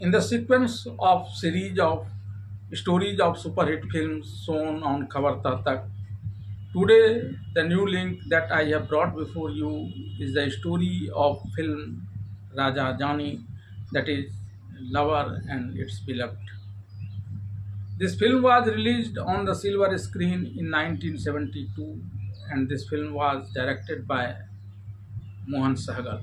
In the sequence of series of stories of superhit films shown on Khabar Tak, today the new link that I have brought before you is the story of film Raja Jani, that is Lover and its beloved. This film was released on the silver screen in 1972, and this film was directed by Mohan Sahgal.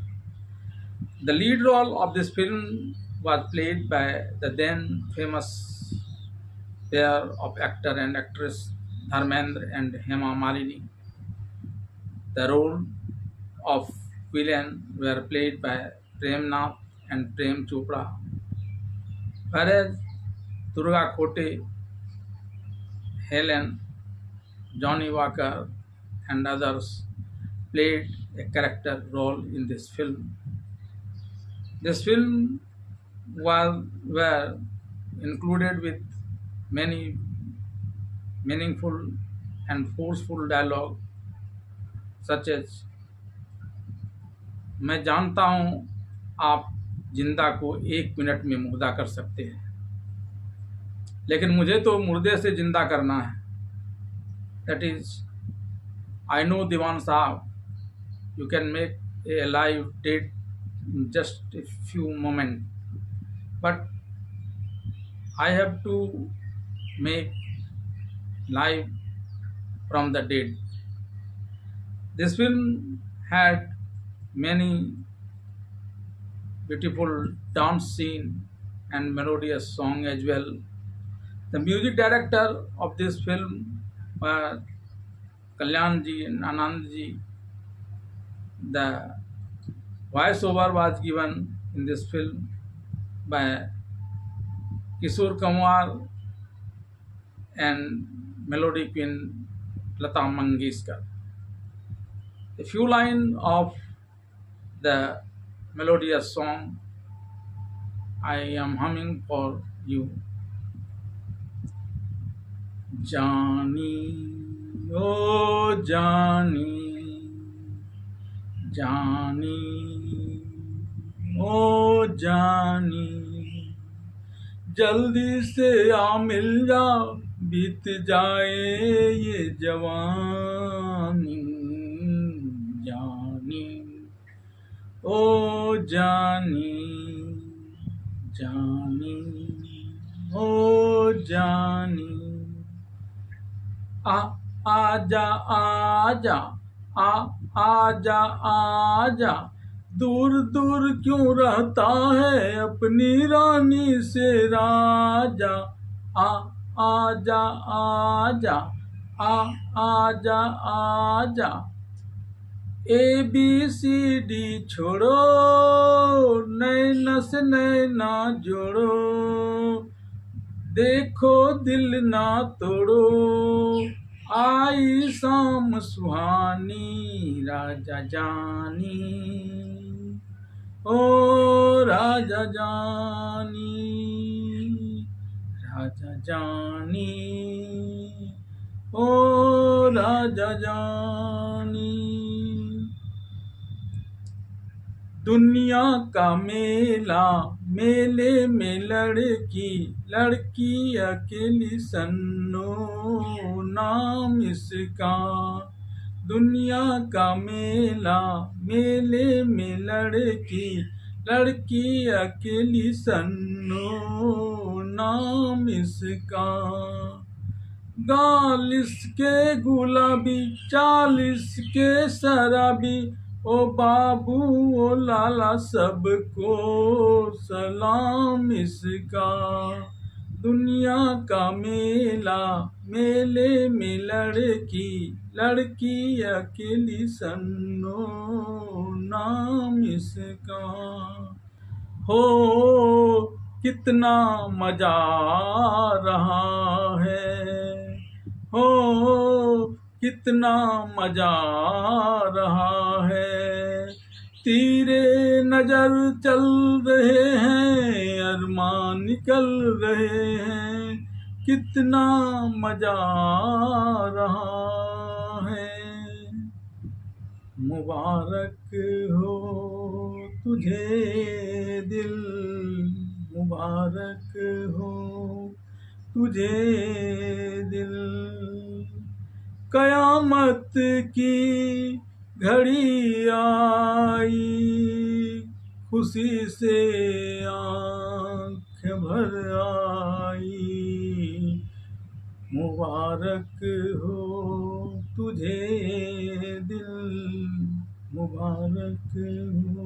The lead role of this film was played by the then famous pair of actor and actress Dharmendra and Hema Malini. The role of villain were played by Prem Nath and Prem Chopra, whereas Durga Khote, Helen, Johnny Walker, and others played a character role in this film. This film was were included with many meaningful and forceful dialogue such as मैं जानता हूँ आप जिंदा को 1 minute में मुर्दा कर सकते हैं, लेकिन मुझे तो मुर्दे से जिंदा करना है. दैट इज आई नो दीवान साहब you can make a alive dead in just a few moments, but I have to make life from the dead. This film had many beautiful dance scene and melodious song as well. The music director of this film was Kalyan ji and Anand ji. The voiceover was given in this film by Kishore Kumar and melody queen Lata Mangeshkar. A few lines of the melodious song I am humming for you. Johnny, oh Johnny, Johnny, oh Johnny, जल्दी से आ मिल जा, बीत जाए ये जवानी. जानी ओ जानी, जानी ओ जानी, आ आजा आजा, आ आजा आजा, दूर दूर क्यों रहता है अपनी रानी से राजा. आ आजा आजा, आ आजा आजा, ए बी सी डी छोड़ो, नैना से नैना जोड़ो, देखो दिल ना तोड़ो, आई शाम सुहानी राजा जानी, ओ राजा जानी, राजा जानी, ओ राजा जानी. दुनिया का मेला, मेले में लड़की, लड़की अकेली सन्नो नाम इसका. दुनिया का मेला, मेले में लड़की, लड़की अकेली सन्नो नाम इसका. गाल इसके गुलाबी, चाल इसके शराबी, ओ बाबू ओ लाला सबको सलाम इसका. दुनिया का मेला, मेले में लड़की, लड़की अकेली सन्नो नाम इसका. हो कितना मजा आ रहा है, हो कितना मजा आ रहा है, तीरे नजर चल रहे हैं, अरमान निकल रहे हैं, कितना मजा आ रहा है. मुबारक हो तुझे दिल, मुबारक हो तुझे दिल, कयामत की घड़ी आई, खुशी से आँख भर आई, मुबारक हो तुझे दिल, मुबारक हो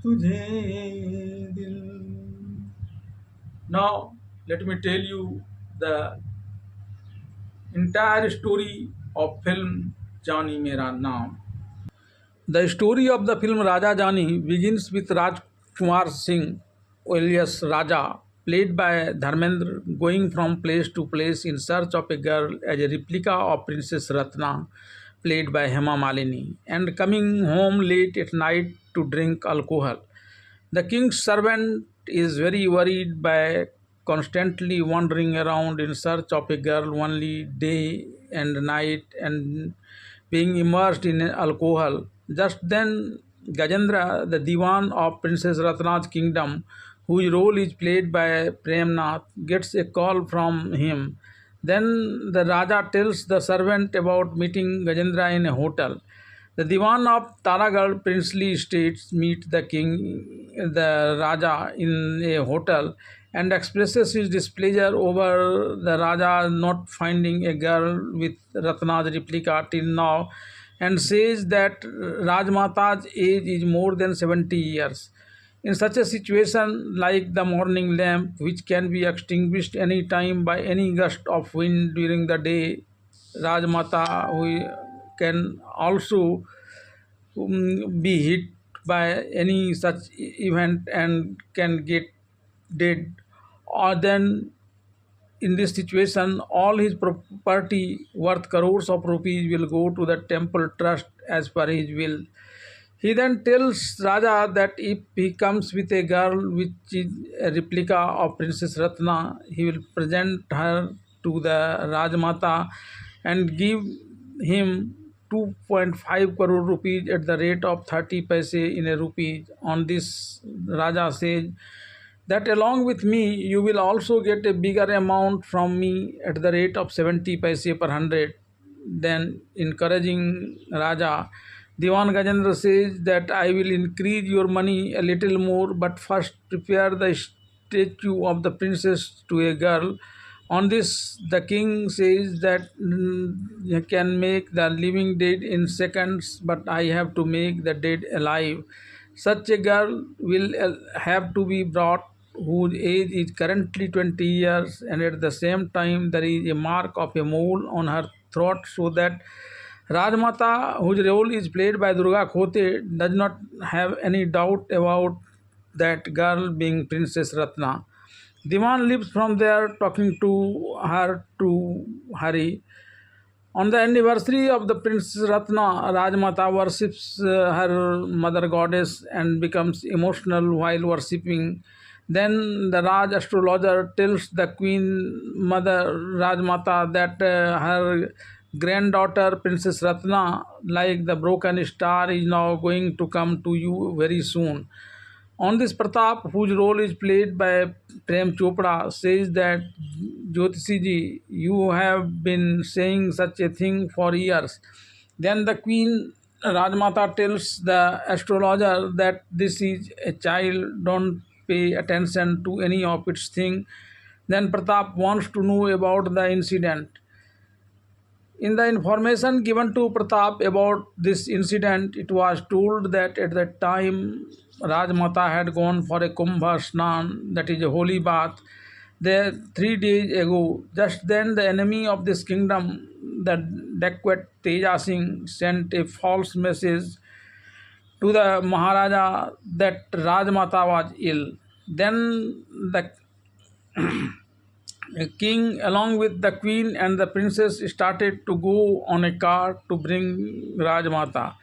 तुझे दिल. Now let me tell you the entire story of film Jani Mera Naam. The story of the film Raja Jani begins with Rajkumar Singh alias Raja, played by Dharmendra, going from place to place in search of a girl as a replica of Princess Ratna, played by Hema Malini, and coming home late at night to drink alcohol. The king's servant is very worried by constantly wandering around in search of a girl only day and night and being immersed in alcohol. Just then, Gajendra, the Diwan of Princess Ratna's kingdom, whose role is played by Premnath, gets a call from him. Then the Raja tells the servant about meeting Gajendra in a hotel. The Diwan of Taragarh princely estates meet the king, the Raja, in a hotel and expresses his displeasure over the Raja not finding a girl with Ratna's replica till now and says that Rajmata's age is more than 70 years. In such a situation, like the morning lamp, which can be extinguished any time by any gust of wind during the day, Rajmata who can also be hit by any such event and can get dead. Or then in this situation, all his property worth crores of rupees will go to the temple trust as per his will. He then tells Raja that if he comes with a girl which is a replica of Princess Ratna, he will present her to the Rajmata and give him 2.5 crore rupees at the rate of 30 paise in a rupee. On this, Raja says that along with me, you will also get a bigger amount from me at the rate of 70 paise per hundred. Then, encouraging Raja, Diwan Gajendra says that I will increase your money a little more, but first prepare the statue of the princess to a girl. On this, the king says that you can make the living dead in seconds, but I have to make the dead alive. Such a girl will have to be brought whose age is currently 20 years, and at the same time there is a mark of a mole on her throat, so that Rajmata, whose role is played by Durga Khote, does not have any doubt about that girl being Princess Ratna. Diwan lives from there talking to her to Hari. On the anniversary of the Princess Ratna, Rajmata worships her mother goddess and becomes emotional while worshipping. Then the Raj astrologer tells the queen mother Rajmata that her granddaughter Princess Ratna, like the broken star, is now going to come to you very soon. On this, Pratap, whose role is played by Prem Chopra, says that Jyotishi ji, you have been saying such a thing for years. Then the queen Rajmata tells the astrologer that this is a child, don't pay attention to any of its thing. Then Pratap wants to know about the incident. In the information given to Pratap about this incident, it was told that at that time Rajmata had gone for a Kumbha Snan, that is a holy bath, there 3 days ago. Just then the enemy of this kingdom, the dacoit Teja Singh, sent a false message to the Maharaja that Rajmata was ill. Then the king, along with the queen and the princess, started to go on a cart to bring Rajmata.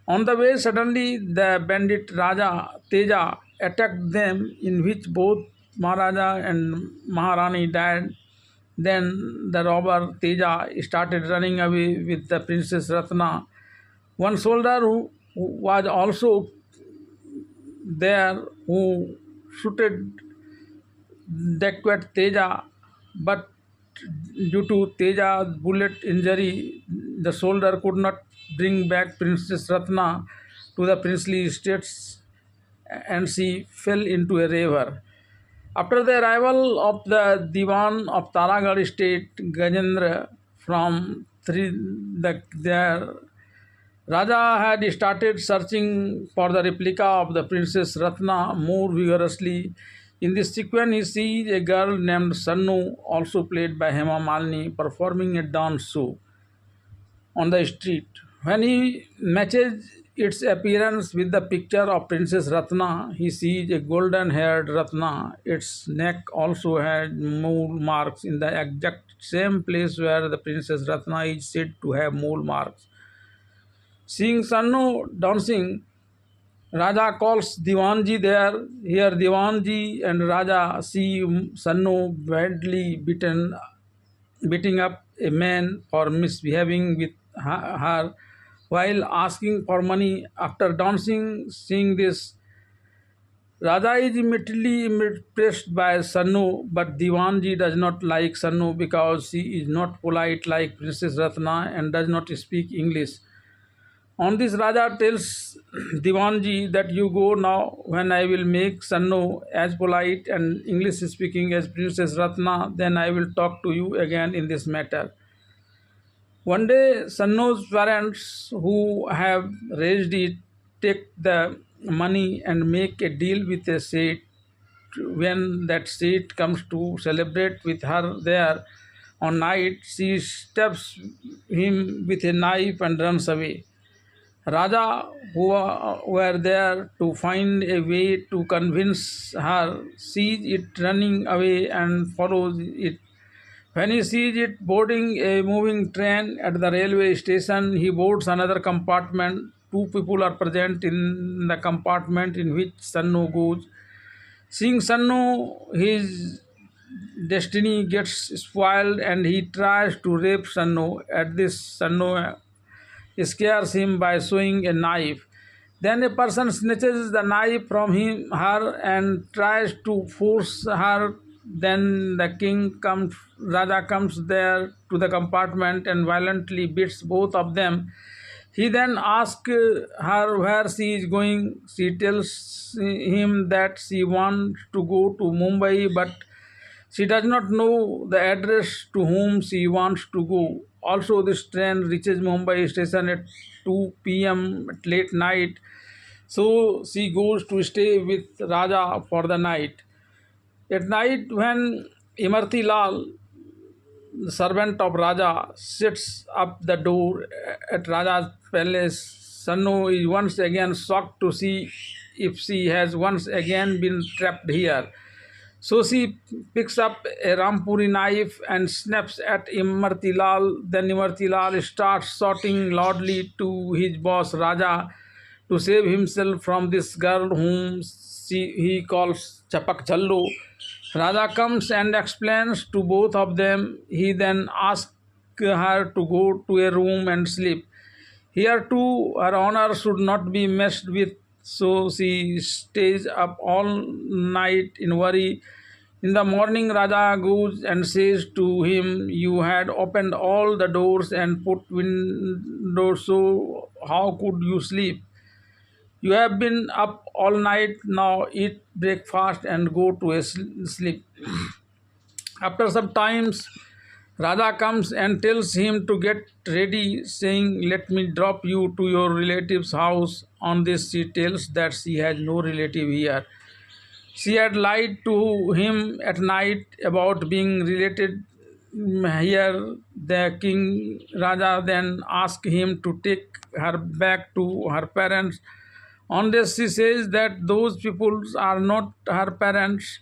On the way, suddenly the bandit Raja Teja attacked them, in which both Maharaja and Maharani died. Then the robber Teja started running away with the Princess Ratna. One soldier who was also there, who shooted Dakwat Teja, but due to Teja's bullet injury, the soldier could not bring back Princess Ratna to the princely estates and she fell into a river. After the arrival of the Diwan of Taragarh state, Gajendra from there, Raja had started searching for the replica of the Princess Ratna more vigorously. In this sequence, he sees a girl named Sannu, also played by Hema Malini, performing a dance show on the street. When he matches its appearance with the picture of Princess Ratna, he sees a golden haired Ratna. Its neck also had mole marks in the exact same place where the Princess Ratna is said to have mole marks. Seeing Sannu dancing, Raja calls Diwanji there. Here Diwanji and Raja see Sannu badly beating up a man for misbehaving with her while asking for money. After dancing, seeing this, Raja is immediately impressed by Sannu, but Diwanji does not like Sannu because she is not polite like Princess Ratna and does not speak English. On this, Raja tells Diwanji that you go now. When I will make Sannu as polite and English speaking as Princess Ratna, then I will talk to you again in this matter. One day, Sannu's parents, who have raised it, take the money and make a deal with a Seth. When that Seth comes to celebrate with her there on night, she stabs him with a knife and runs away. Raja, who were there to find a way to convince her, sees it running away and follows it. When he sees it boarding a moving train at the railway station, he boards another compartment. Two people are present in the compartment in which Sannu goes. Seeing Sannu, his destiny gets spoiled and he tries to rape Sannu. At this, Sannu scares him by showing a knife. Then a person snatches the knife from her and tries to force her. Then the Raja comes there to the compartment and violently beats both of them. He then asks her where she is going. She tells him that she wants to go to Mumbai, but she does not know the address to whom she wants to go. Also, this train reaches Mumbai station at 2 p.m. at late night, so she goes to stay with Raja for the night. At night, when Imarti Lal, the servant of Raja, sits up the door at Raja's palace, Sannu is once again shocked to see if she has once again been trapped here. So she picks up a Rampuri knife and snaps at Imarti Lal. Then Imarti Lal starts shouting loudly to his boss Raja to save himself from this girl whom he calls Chapak Challu. Raja comes and explains to both of them. He then asks her to go to a room and sleep. Here too, her honor should not be messed with, so she stays up all night in worry. In the morning, Raja goes and says to him, "You had opened all the doors and put windows, so how could you sleep? You have been up all night, now eat breakfast and go to sleep." After some times, Raja comes and tells him to get ready, saying, "Let me drop you to your relative's house." On this, she tells that she has no relative here. She had lied to him at night about being related here. The king Raja then asked him to take her back to her parents. On this, she says that those people are not her parents.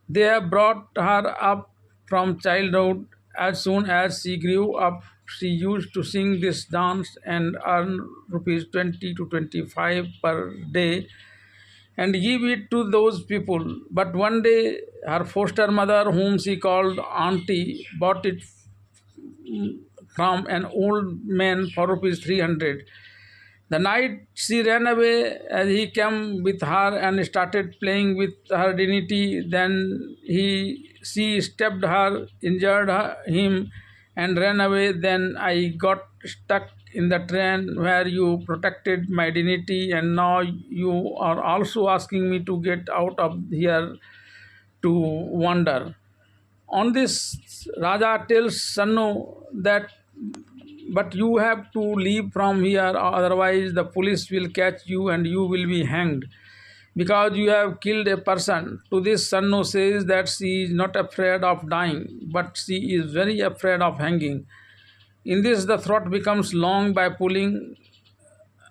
They have brought her up from childhood. As soon as she grew up, she used to sing this dance and earn rupees 20 to 25 per day and give it to those people. But one day, her foster mother, whom she called auntie, bought it from an old man for rupees 300. The night she ran away as he came with her and started playing with her dignity. Then she stabbed her, injured him, and ran away. Then I got stuck in the train where you protected my dignity, and now you are also asking me to get out of here to wander. On this, Raja tells Sannu that but you have to leave from here, otherwise the police will catch you and you will be hanged because you have killed a person. To this, Sannu says that she is not afraid of dying, but she is very afraid of hanging. In this, the throat becomes long by pulling.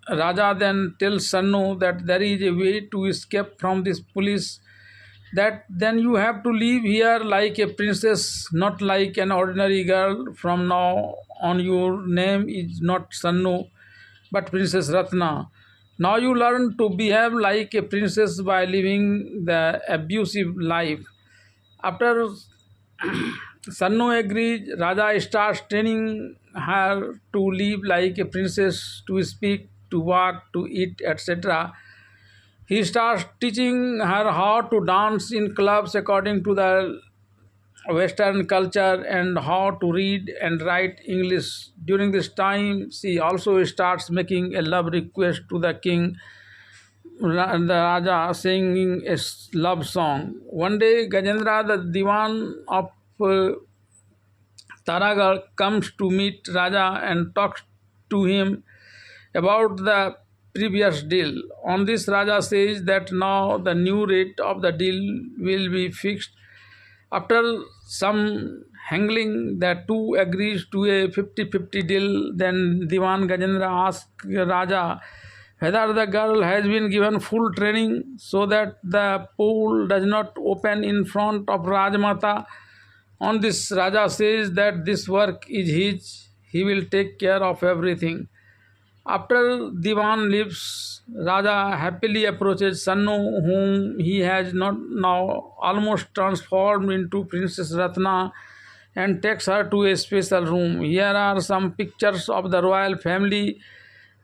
Raja then tells Sannu that there is a way to escape from this police, that then you have to live here like a princess, not like an ordinary girl. From now on, your name is not Sannu, but Princess Ratna. Now you learn to behave like a princess by living the abusive life. After Sannu agrees, Raja starts training her to live like a princess, to speak, to walk, to eat, etc. He starts teaching her how to dance in clubs according to the Western culture and how to read and write English. During this time, she also starts making a love request to the king, the Raja, singing a love song. One day, Gajendra, the Diwan of Taragarh, comes to meet Raja and talks to him about the previous deal. On this, Raja says that now the new rate of the deal will be fixed. After some haggling, the two agrees to a 50-50 deal. Then Diwan Gajendra asks Raja whether the girl has been given full training so that the pool does not open in front of Rajmata. On this, Raja says that this work is his, he will take care of everything. After Diwan leaves, Raja happily approaches Sannu, whom he has not now almost transformed into Princess Ratna, and takes her to a special room. Here are some pictures of the royal family.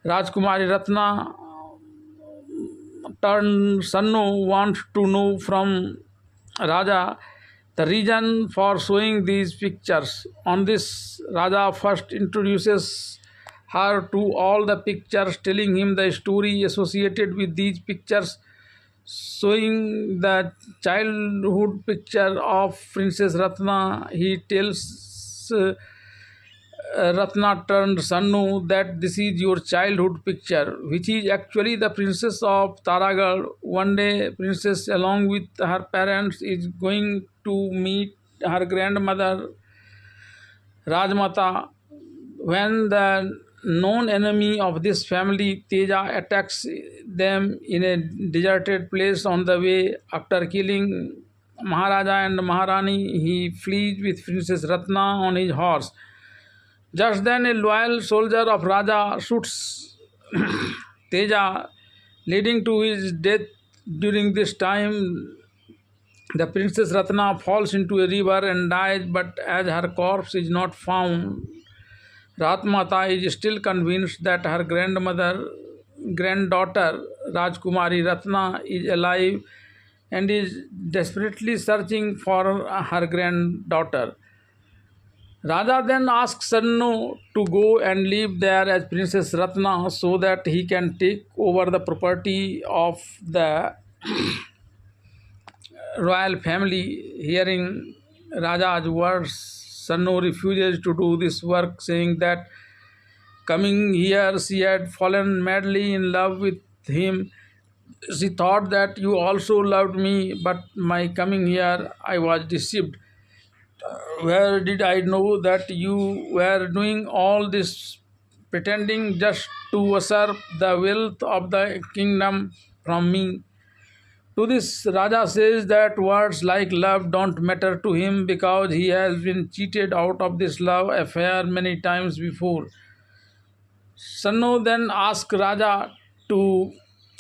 Rajkumari Ratna turned Sannu wants to know from Raja the reason for showing these pictures. On this, Raja first introduces her to all the pictures, telling him the story associated with these pictures, showing the childhood picture of Princess Ratna. He tells Ratna turned Sannu that this is your childhood picture, which is actually the princess of Taragarh. One day, princess along with her parents is going to meet her grandmother Rajmata. When the known enemy of this family, Teja, attacks them in a deserted place on the way, after killing Maharaja and Maharani, he flees with Princess Ratna on his horse. Just then, a loyal soldier of Raja shoots Teja, leading to his death. During this time, the Princess Ratna falls into a river and dies, but as her corpse is not found, Ratmata is still convinced that her granddaughter Rajkumari Ratna is alive and is desperately searching for her granddaughter. Raja then asks Sannu to go and live there as Princess Ratna so that he can take over the property of the royal family. Hearing Raja's words, Sannu refuses to do this work, saying that coming here she had fallen madly in love with him. She thought that you also loved me, but my coming here I was deceived. Where did I know that you were doing all this, pretending just to usurp the wealth of the kingdom from me? To this, Raja says that words like love don't matter to him because he has been cheated out of this love affair many times before. Sannu then asks Raja to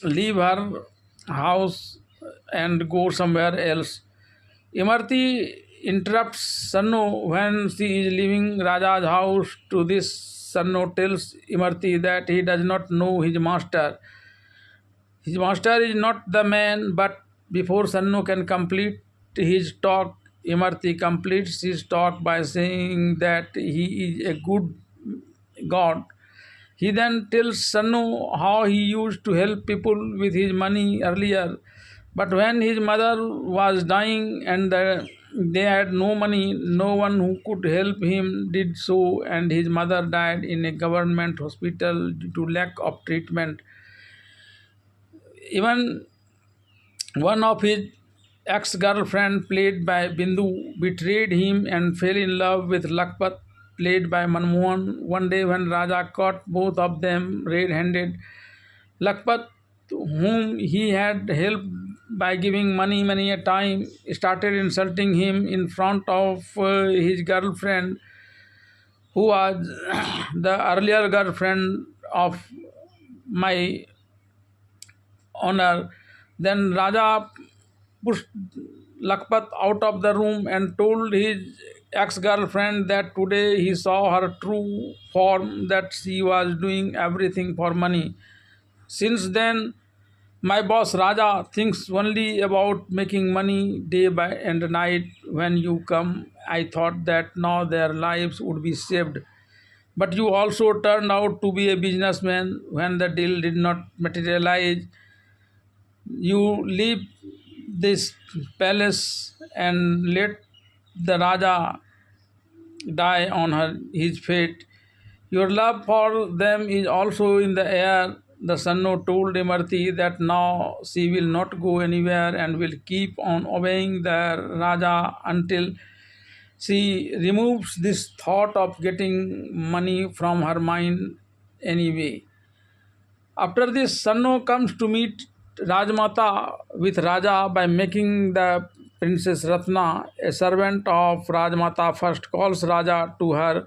leave her house and go somewhere else. Imarti interrupts Sannu when she is leaving Raja's house. To this, Sanno tells Imarti that he does not know his master. His master is not the man, but before Sanno can complete his talk, Imarti completes his talk by saying that he is a good god. He then tells Sannu how he used to help people with his money earlier, but when his mother was dying and they had no money, no one who could help him did so, and his mother died in a government hospital due to lack of treatment. Even one of his ex-girlfriend, played by Bindu, betrayed him and fell in love with Lakpat, played by Manmohan. One day when Raja caught both of them red-handed, Lakpat, whom he had helped by giving money many a time, started insulting him in front of his girlfriend, who was the earlier girlfriend of my honor. Then Raja pushed Lakpat out of the room and told his ex-girlfriend that today he saw her true form, that she was doing everything for money. Since then, my boss Raja thinks only about making money day by and night. When you come, I thought that now their lives would be saved. But you also turned out to be a businessman. When the deal did not materialize, you leave this palace and let the Raja die on his fate. Your love for them is also in the air. The Sanno told Imarti that now she will not go anywhere and will keep on obeying the Raja until she removes this thought of getting money from her mind anyway. After this, Sanno comes to meet Rajmata with Raja by making the Princess Ratna, a servant of Rajmata, first calls Raja to her.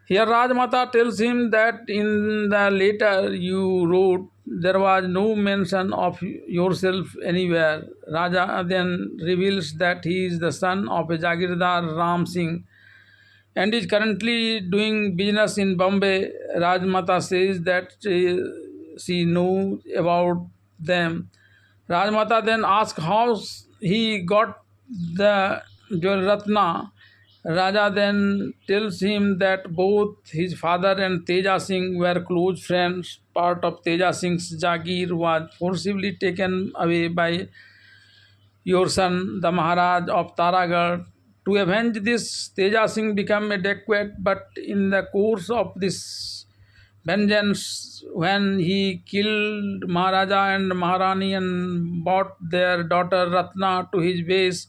Here Rajmata tells him that in the letter you wrote there was no mention of yourself anywhere. Raja then reveals that he is the son of a Jagirdar Ram Singh and is currently doing business in Bombay. Rajmata says that she knows about them. Rajmata then asks how he got the jewel Ratna. Raja then tells him that both his father and Teja Singh were close friends. Part of Teja Singh's Jagir was forcibly taken away by your son, the Maharaj of Taragarh. To avenge this, Teja Singh became a dacoit, but in the course of this vengeance, when he killed Maharaja and Maharani and brought their daughter Ratna to his base,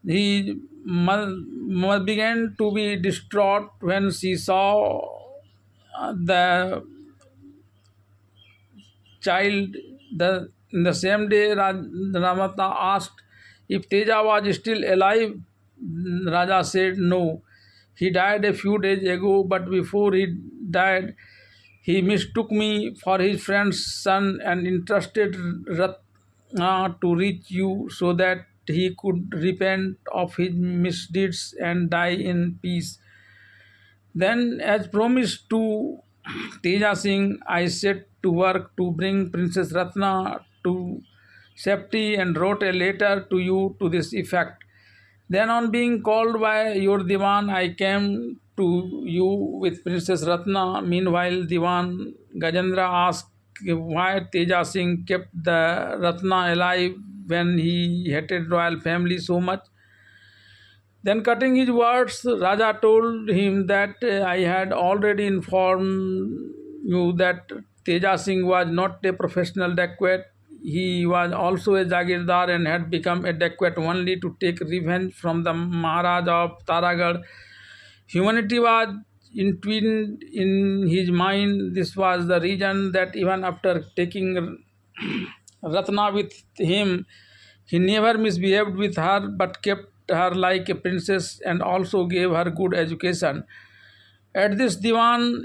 he began to be distraught when she saw the child. In the same day, Ramata asked if Teja was still alive. Raja said no. He died a few days ago, but before he died, he mistook me for his friend's son and entrusted Ratna to reach you so that he could repent of his misdeeds and die in peace. Then, as promised to Teja Singh, I set to work to bring Princess Ratna to safety and wrote a letter to you to this effect. Then, on being called by your Diwan, I came to you with Princess Ratna. Meanwhile, Diwan Gajendra asked why Teja Singh kept the Ratna alive when he hated royal family so much. Then, cutting his words, Raja told him that I had already informed you that Teja Singh was not a professional dacoit. He was also a Jagirdar and had become a dacoit only to take revenge from the Maharaj of Taragarh. Humanity was entwined in his mind. This was the reason that even after taking Ratna with him, he never misbehaved with her but kept her like a princess and also gave her good education. At this, Diwan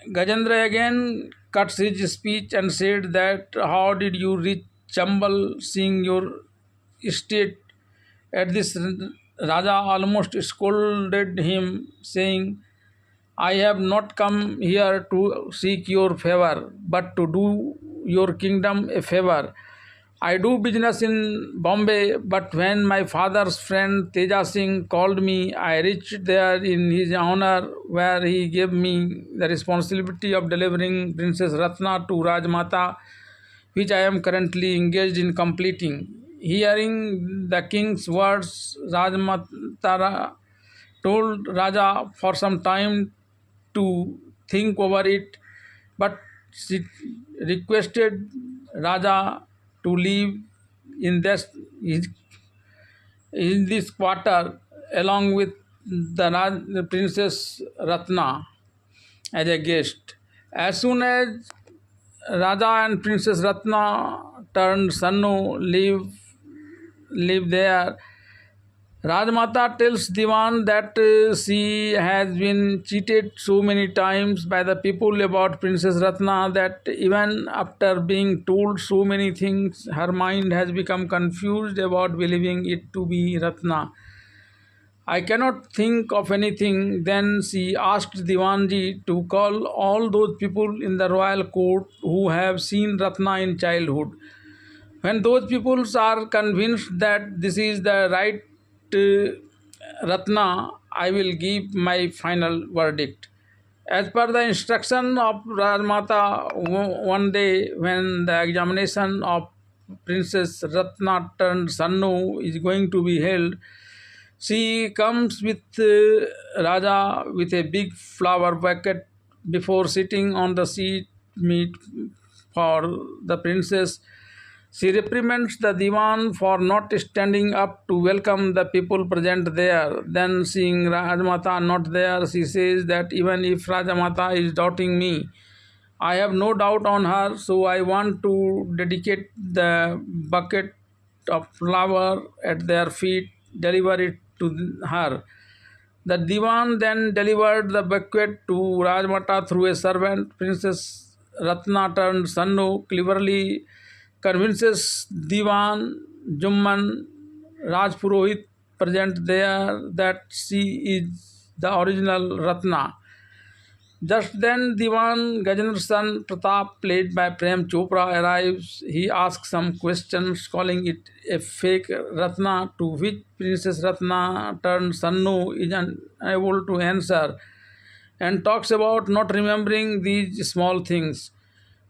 Gajendra again cuts his speech and said that how did you reach Chambal seeing your estate? At this, Raja almost scolded him, saying, I have not come here to seek your favor, but to do your kingdom a favor. I do business in Bombay, but when my father's friend Teja Singh called me, I reached there in his honor, where he gave me the responsibility of delivering Princess Ratna to Rajmata, which I am currently engaged in completing. Hearing the king's words, Rajmata told Raja for some time to think over it, but she requested Raja to live in this quarter along with the Princess Ratna as a guest. As soon as Raja and Princess Ratna turned Sannu live there, Rajmata tells Diwan that she has been cheated so many times by the people about Princess Ratna that even after being told so many things, her mind has become confused about believing it to be Ratna. I cannot think of anything. Then she asked Diwanji to call all those people in the royal court who have seen Ratna in childhood. When those peoples are convinced that this is the right Ratna, I will give my final verdict. As per the instruction of Rajmata, one day when the examination of Princess Ratna turned Sannu is going to be held, she comes with Raja with a big flower bucket before sitting on the seat meet for the princess. She reprimands the Diwan for not standing up to welcome the people present there. Then, seeing Rajmata not there, she says that even if Rajmata is doubting me, I have no doubt on her, so I want to dedicate the bucket of flower at their feet, deliver it to her. The Diwan then delivered the bucket to Rajmata through a servant. Princess Ratna turned Sannu cleverly convinces Diwan, Jumman, Rajpurohit present there that she is the original Ratna. Just then, Diwan Gajendra's son Pratap, played by Prem Chopra, arrives. He asks some questions, calling it a fake Ratna, to which Princess Ratna turned Sannu is unable to answer and talks about not remembering these small things.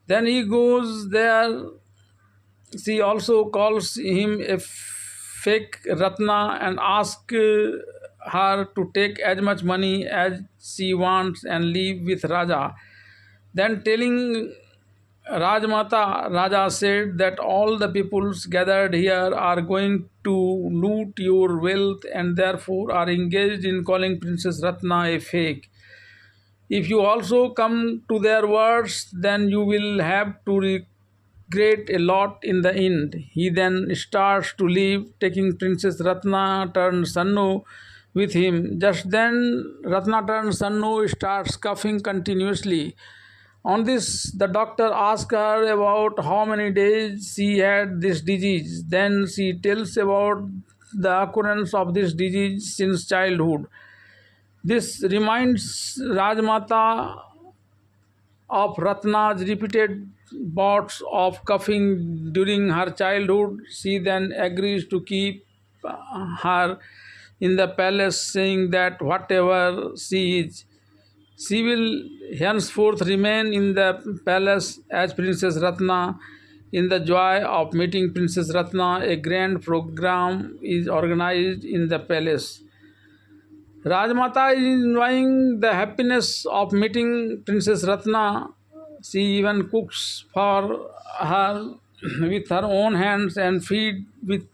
Then he goes there. She also calls him a fake Ratna and asks her to take as much money as she wants and leave with Raja. Then telling Rajmata, Raja said that all the peoples gathered here are going to loot your wealth and therefore are engaged in calling Princess Ratna a fake. If you also come to their words, then you will have to regret a lot in the end. He then starts to leave, taking Princess Ratna turned Sannu with him. Just then, Ratna turned Sannu starts coughing continuously. On this, the doctor asks her about how many days she had this disease. Then she tells about the occurrence of this disease since childhood. This reminds Rajmata of Ratna's repeated bouts of coughing during her childhood. She then agrees to keep her in the palace, saying that whatever she is, she will henceforth remain in the palace as Princess Ratna. In the joy of meeting Princess Ratna, a grand program is organized in the palace. Rajmata is enjoying the happiness of meeting Princess Ratna. She even cooks for her with her own hands and feed with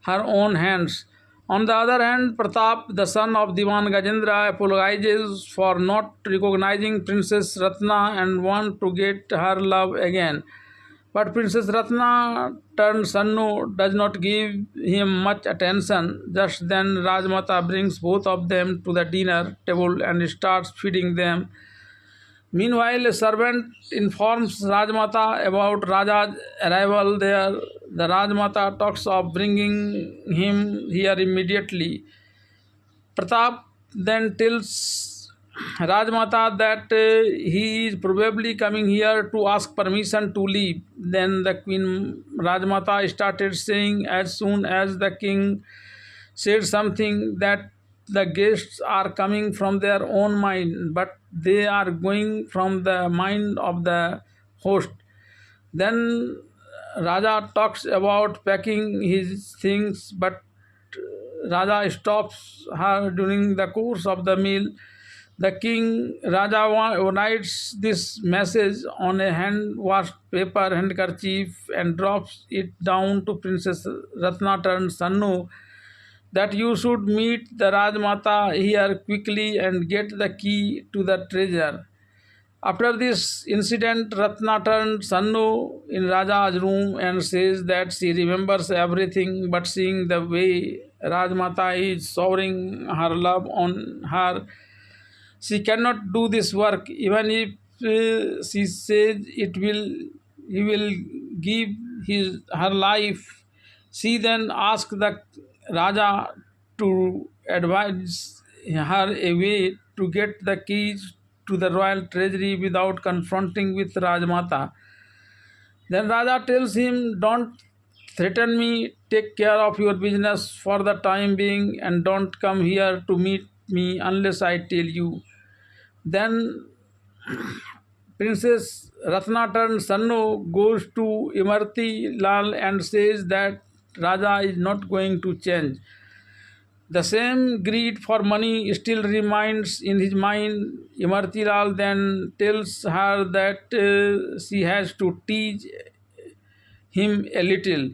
her own hands. On the other hand, Pratap, the son of Diwan Gajendra, apologizes for not recognizing Princess Ratna and wants to get her love again. But Princess Ratna turned Sannu does not give him much attention. Just then, Rajmata brings both of them to the dinner table and starts feeding them. Meanwhile, a servant informs Rajmata about Raja's arrival there. The Rajmata talks of bringing him here immediately. Pratap then tells Rajmata that he is probably coming here to ask permission to leave. Then the Queen Rajmata started saying, as soon as the king said something, that the guests are coming from their own mind, but they are going from the mind of the host. Then Raja talks about packing his things, but Raja stops her during the course of the meal. The king Raja writes this message on a hand-washed paper handkerchief and drops it down to Princess Ratnatan Sannu, that you should meet the Rajmata here quickly and get the key to the treasure. After this incident, Ratna turned Sannu in Raja's room and says that she remembers everything, but seeing the way Rajmata is showering her love on her, she cannot do this work. Even if she says he will give her life. She then asks the Raja to advise her a way to get the keys to the royal treasury without confronting with Rajmata. Then Raja tells him, don't threaten me, take care of your business for the time being, and don't come here to meet me unless I tell you. Then Princess Ratnatan Sannu goes to Imarti Lal and says that Raja is not going to change. The same greed for money still remains in his mind. Imarti Lal then tells her that she has to teach him a little.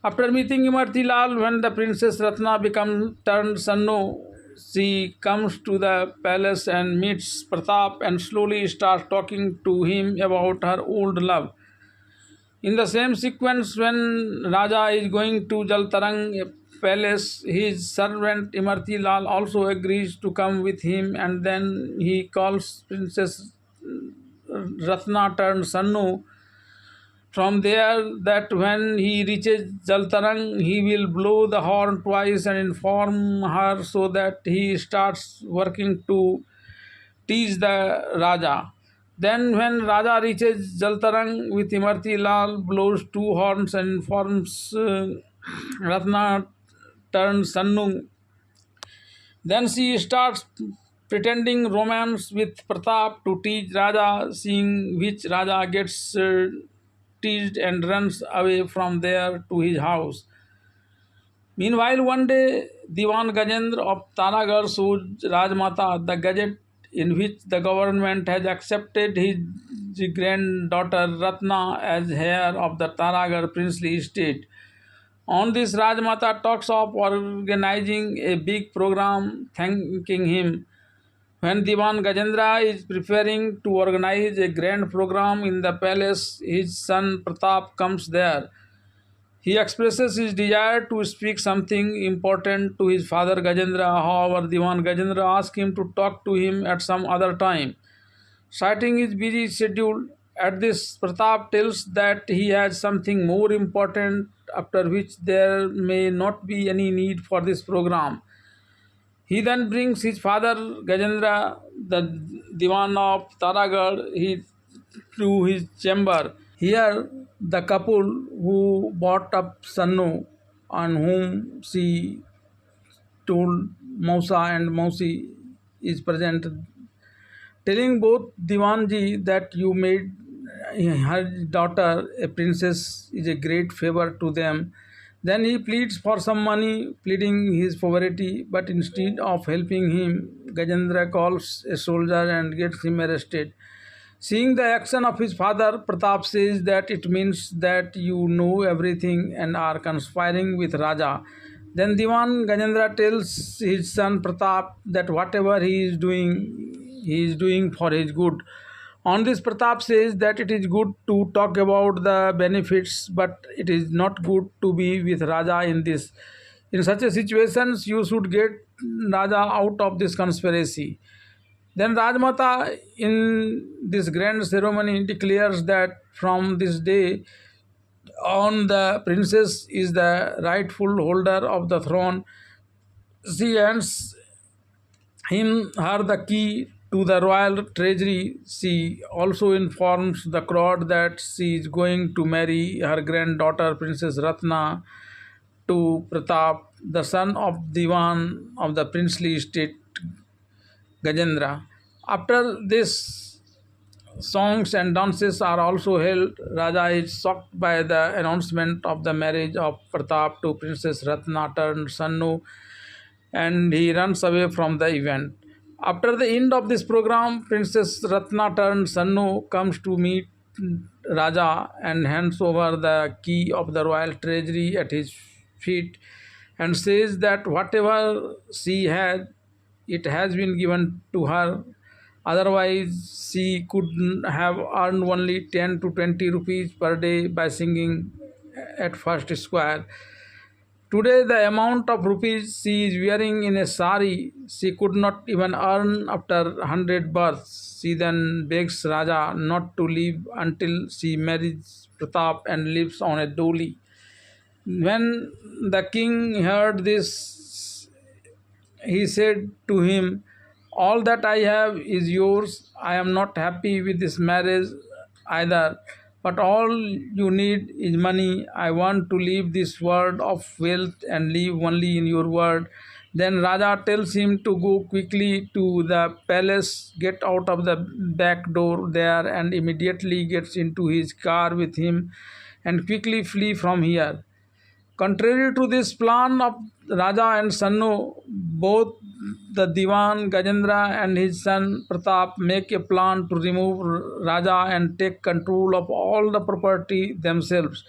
After meeting Imarti Lal, when the Princess Ratna becomes turned Sannu, she comes to the palace and meets Pratap and slowly starts talking to him about her old love. In the same sequence, when Raja is going to Jaltarang palace, his servant Imarti Lal also agrees to come with him, and then he calls Princess Ratna turned Sannu from there that when he reaches Jaltarang, he will blow the horn twice and inform her so that he starts working to tease the Raja. Then when Raja reaches Jaltarang with Imarti Lal, blows two horns and informs Ratna turned Sannu. Then she starts pretending romance with Pratap to tease Raja, seeing which Raja gets teased and runs away from there to his house. Meanwhile, one day, Diwan Gajendra of Tanagar shows Rajmata the gazette in which the government has accepted his granddaughter Ratna as heir of the Tanagar princely estate. On this, Rajmata talks of organizing a big program thanking him. When Diwan Gajendra is preparing to organize a grand program in the palace, his son Pratap comes there. He expresses his desire to speak something important to his father Gajendra. However, Diwan Gajendra asks him to talk to him at some other time. Citing his busy schedule, at this Pratap tells that he has something more important, after which there may not be any need for this program. He then brings his father Gajendra, the Diwan of Taragarh, to his chamber. Here, the couple who brought up Sannu, on whom she told Mausa and Mausi, is present, telling both Diwanji that you made her daughter a princess is a great favor to them. Then he pleads for some money, pleading his poverty, but instead of helping him, Gajendra calls a soldier and gets him arrested. Seeing the action of his father, Pratap says that it means that you know everything and are conspiring with Raja. Then Diwan Gajendra tells his son Pratap that whatever he is doing for his good. On this, Pratap says that it is good to talk about the benefits, but it is not good to be with Raja in this. In such a situations, you should get Raja out of this conspiracy. Then Rajmata, in this grand ceremony, declares that from this day on, the princess is the rightful holder of the throne. She hands her the key to the royal treasury. She also informs the crowd that she is going to marry her granddaughter, Princess Ratna, to Pratap, the son of Diwan of the princely estate Gajendra. After this, songs and dances are also held. Raja is shocked by the announcement of the marriage of Pratap to Princess Ratna turned Sannu, and he runs away from the event. After the end of this program, Princess Ratna turned Sannu comes to meet Raja and hands over the key of the royal treasury at his feet and says that whatever she had, it has been given to her. Otherwise, she could have earned only 10 to 20 rupees per day by singing at First Square. Today, the amount of rupees she is wearing in a sari, she could not even earn after 100 births. She then begs Raja not to leave until she marries Pratap and lives on a dolly. When the king heard this, he said to him, "All that I have is yours. I am not happy with this marriage either, but all you need is money. I want to leave this world of wealth and live only in your world." Then Raja tells him to go quickly to the palace, get out of the back door there, and immediately gets into his car with him and quickly flee from here. Contrary to this plan of Raja and Sannu, both the Diwan Gajendra and his son Pratap make a plan to remove Raja and take control of all the property themselves.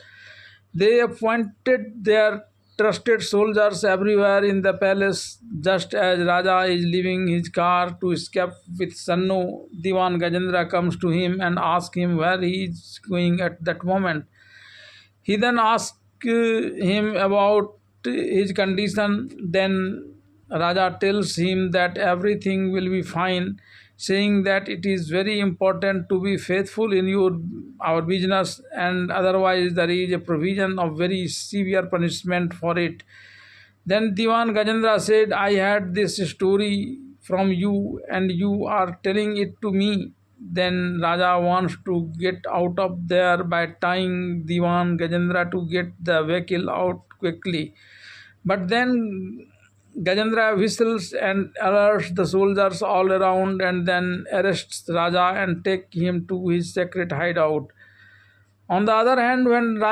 They appointed their trusted soldiers everywhere in the palace. Just as Raja is leaving his car to escape with Sannu, Diwan Gajendra comes to him and asks him where he is going at that moment. He then asks him about his condition. Then Raja tells him that everything will be fine, saying that it is very important to be faithful in our business, and otherwise there is a provision of very severe punishment for it. Then Diwan Gajendra said, "I had this story from you and you are telling it to me." Then Raja wants to get out of there by tying Diwan Gajendra to get the vehicle out quickly. But then Gajendra whistles and alerts the soldiers all around and then arrests Raja and take him to his secret hideout. On the other hand, when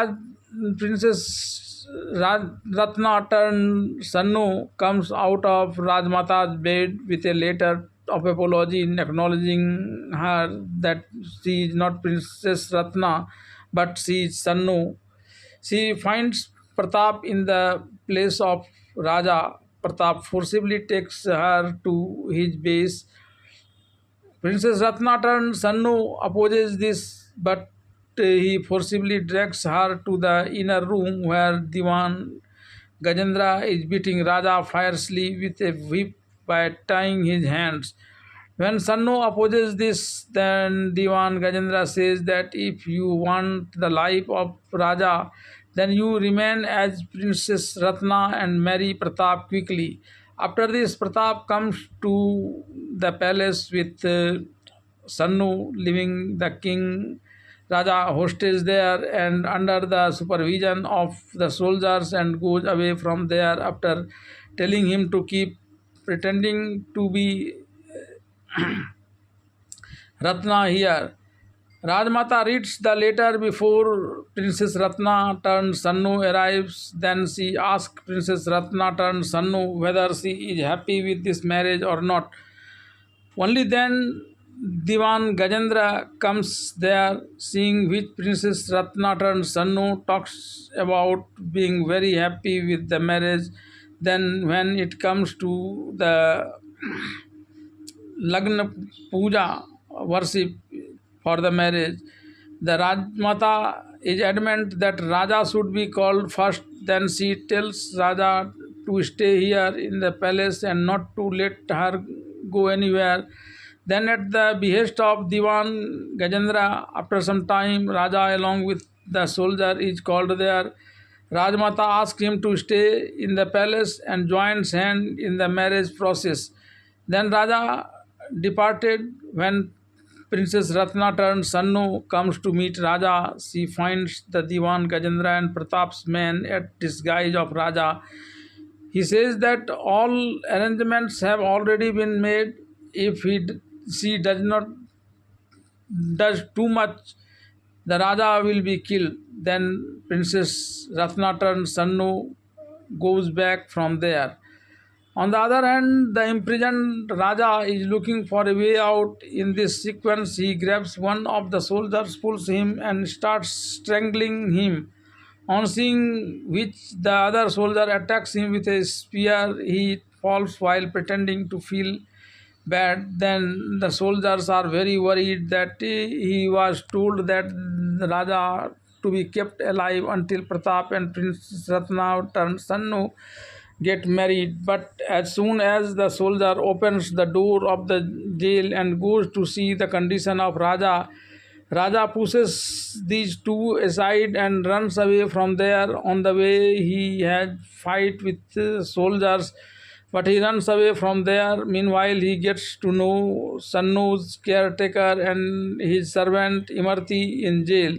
Princess Ratna turned Sannu comes out of Rajmata's bed with a letter of apology acknowledging her that she is not Princess Ratna but she is Sannu. She finds Pratap in the place of Raja. Pratap forcibly takes her to his base. Princess Ratna turned Sannu opposes this, but he forcibly drags her to the inner room where Diwan Gajendra is beating Raja fiercely with a whip by tying his hands. When Sannu opposes this, then Diwan Gajendra says that if you want the life of Raja, then you remain as Princess Ratna and marry Pratap quickly. After this, Pratap comes to the palace with Sannu, leaving the king Raja hostage there and under the supervision of the soldiers, and goes away from there after telling him to keep pretending to be Ratna here. Rajmata reads the letter before Princess Ratna turned Sannu arrives. Then she asks Princess Ratna turned Sannu whether she is happy with this marriage or not. Only then Diwan Gajendra comes there, seeing which Princess Ratna turned Sannu talks about being very happy with the marriage. Then when it comes to the Lagna Puja worship for the marriage, the Rajmata is adamant that Raja should be called first. Then she tells Raja to stay here in the palace and not to let her go anywhere. Then at the behest of Diwan Gajendra, after some time, Raja along with the soldier is called there. Rajmata asks him to stay in the palace and joins hand in the marriage process. Then Raja departed. When Princess Ratna turned Sannu comes to meet Raja, she finds the Diwan Gajendra and Pratap's men at disguise of Raja. He says that all arrangements have already been made. If she does too much, the Raja will be killed. Then Princess Ratnatan Sannu goes back from there. On the other hand, the imprisoned Raja is looking for a way out. In this sequence, he grabs one of the soldiers, pulls him, and starts strangling him. On seeing which, the other soldier attacks him with a spear. He falls while pretending to feel bad. Then the soldiers are very worried that he was told that the Raja to be kept alive until Pratap and Prince Ratna turned Sannu get married. But as soon as the soldier opens the door of the jail and goes to see the condition of Raja pushes these two aside and runs away from there. On the way, he had fight with soldiers, but he runs away from there. Meanwhile, he gets to know Sannu's caretaker and his servant Imarti in jail.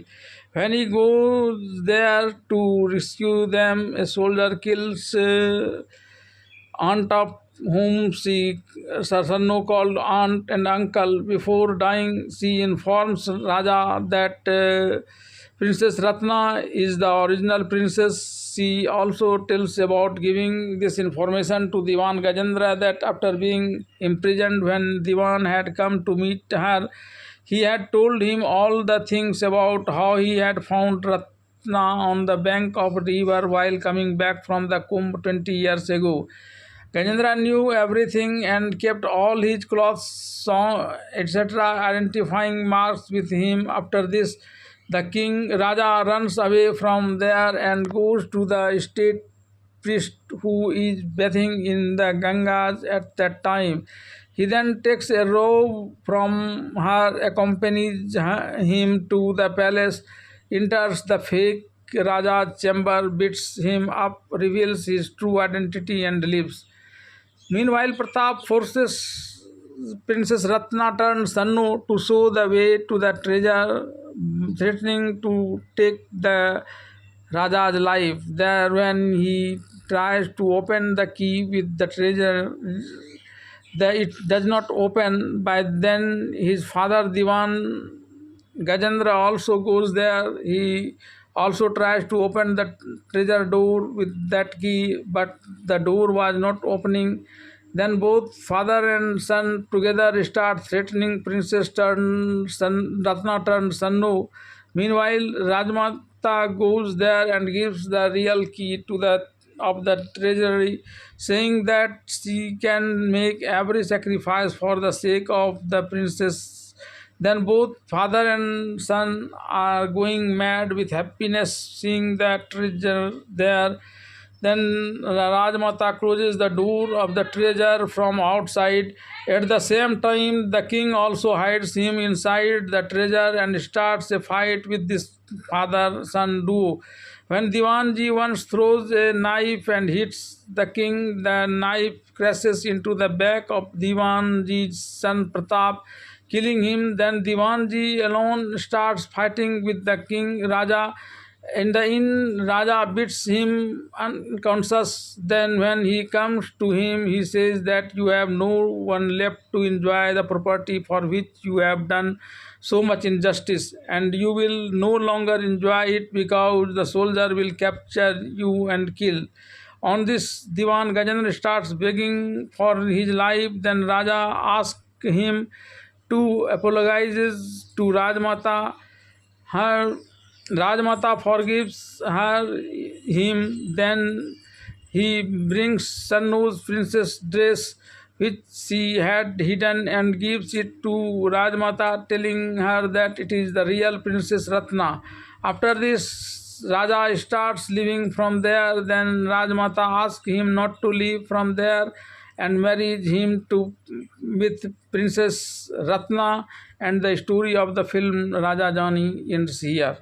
When he goes there to rescue them, a soldier kills aunt of whom Sannu called aunt and uncle. Before dying, she informs Raja that Princess Ratna is the original princess. She also tells about giving this information to Diwan Gajendra that after being imprisoned, when Diwan had come to meet her, he had told him all the things about how he had found Ratna on the bank of a river while coming back from the Kumbh 20 years ago. Gajendra knew everything and kept all his clothes, song, etc., identifying marks with him. After this, the king Raja runs away from there and goes to the state priest who is bathing in the Gangas at that time. He then takes a robe from her, accompanies him to the palace, enters the fake Raja's chamber, beats him up, reveals his true identity, and leaves. Meanwhile, Pratap forces Princess Ratna turned Sannu to show the way to the treasure, threatening to take the Raja's life. There, when he tries to open the key with the treasure, it does not open. By then, his father Diwan Gajendra also goes there. He also tries to open the treasure door with that key, but the door was not opening. Then both father and son together start threatening Princess Ratna turned Sannu. Meanwhile, Rajmata goes there and gives the real key to the treasury, saying that she can make every sacrifice for the sake of the princess. Then both father and son are going mad with happiness seeing that treasure there. Then Rajmata closes the door of the treasure from outside. At the same time, the king also hides him inside the treasure and starts a fight with this father-son duo. When Diwanji once throws a knife and hits the king, the knife crashes into the back of Diwanji's son Pratap, killing him. Then Diwanji alone starts fighting with the king Raja. In the inn, Raja beats him unconscious. Then when he comes to him, he says that you have no one left to enjoy the property for which you have done so much injustice, and you will no longer enjoy it because the soldier will capture you and kill. On this, Diwan Gajendra starts begging for his life. Then Raja asks him to apologize to Rajmata. Rajmata forgives him. Then he brings Sannu's princess dress, which she had hidden, and gives it to Rajmata, telling her that it is the real Princess Ratna. After this, Raja starts leaving from there. Then Rajmata asks him not to leave from there and marries him with Princess Ratna, and the story of the film Raja Jani ends here.